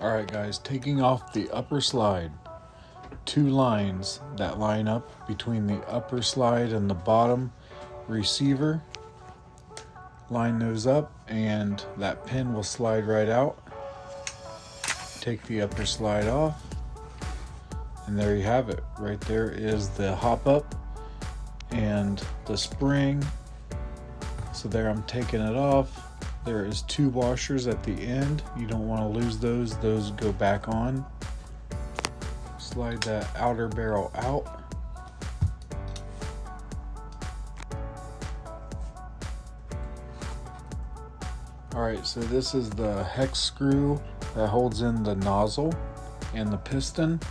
Alright guys, taking off the upper slide. Two lines that line up between the upper slide and the bottom receiver. Line those up and that pin will slide right out. Take the upper slide off and there you have it. Right there is the hop up and the spring. So there I'm taking it off. There is two washers at the end. You don't want to lose those. Those go back on. Slide that outer barrel out. Alright, so this is the hex screw that holds in the nozzle and the piston.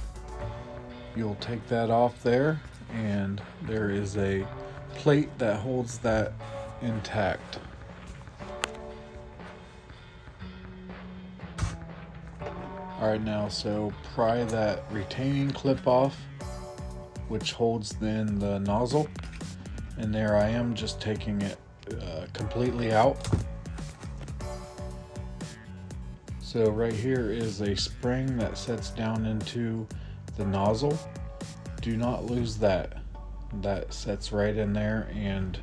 You'll take that off there, and there is a plate that holds that intact. Alright, now so pry that retaining clip off, which holds then the nozzle, and there I am just taking it completely out. So right here is a spring that sets down into the nozzle. Do not lose that. That sets right in there and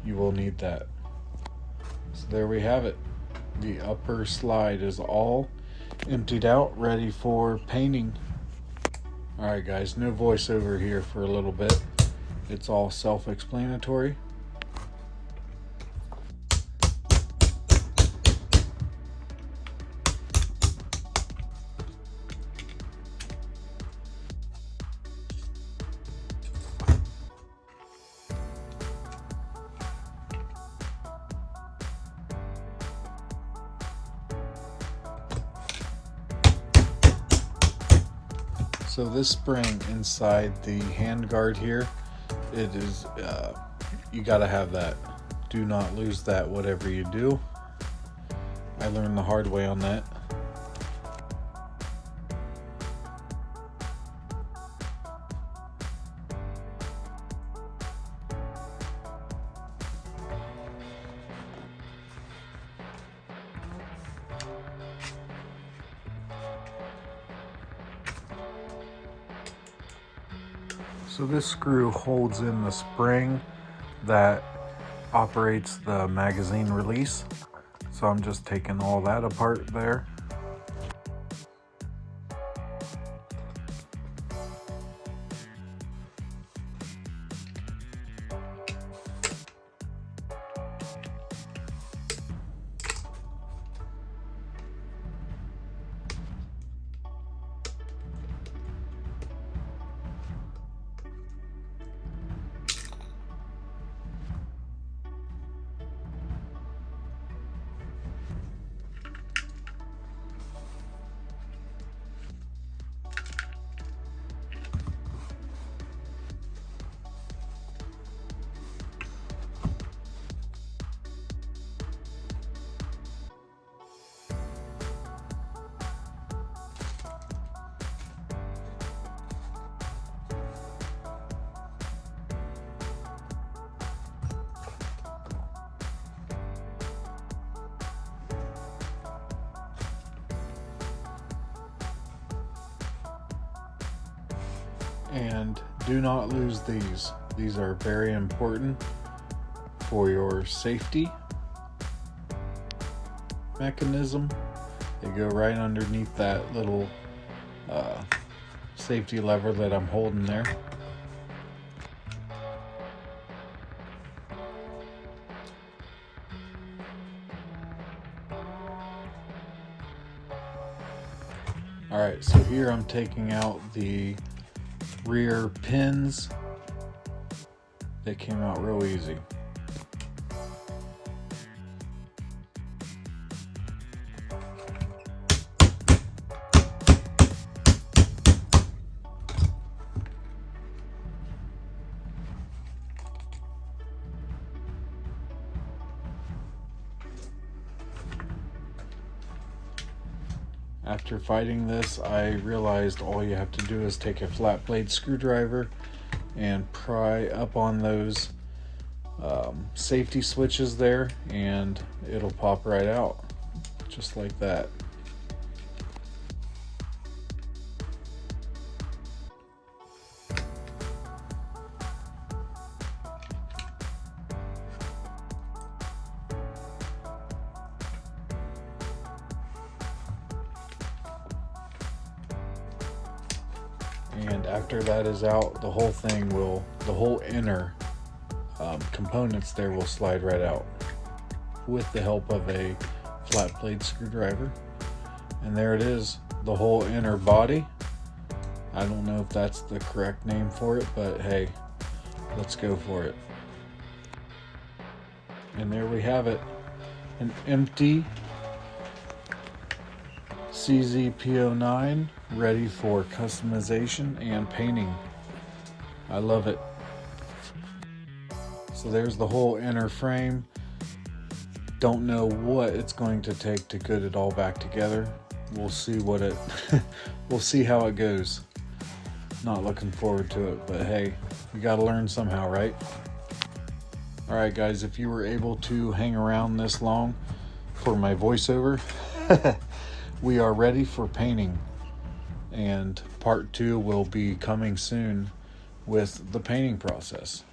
you will need that. So there we have it. The upper slide is all emptied out, ready for painting. Alright guys, no voiceover here for a little bit. It's all self-explanatory. So this spring inside the handguard here, it is, you gotta have that. Do not lose that whatever you do. I learned the hard way on that. So this screw holds in the spring that operates the magazine release. So I'm just taking all that apart there. And do not lose these. These are very important for your safety mechanism. They go right underneath that little safety lever that I'm holding there. Alright, so here I'm taking out the rear pins. They came out real easy. After fighting this, I realized all you have to do is take a flat blade screwdriver and pry up on those safety switches there, and it'll pop right out, just like that. And after that is out, the whole inner components there will slide right out with the help of a flat blade screwdriver. And there it is, the whole inner body. I don't know if that's the correct name for it, but hey, let's go for it. And there we have it, an empty CZ P-09 ready for customization and painting. I love it. So there's the whole inner frame. Don't know what it's going to take to get it all back together. We'll see we'll see how it goes. Not looking forward to it, but hey, you gotta learn somehow, right? Alright guys, if you were able to hang around this long for my voiceover, we are ready for painting. And part 2 will be coming soon with the painting process.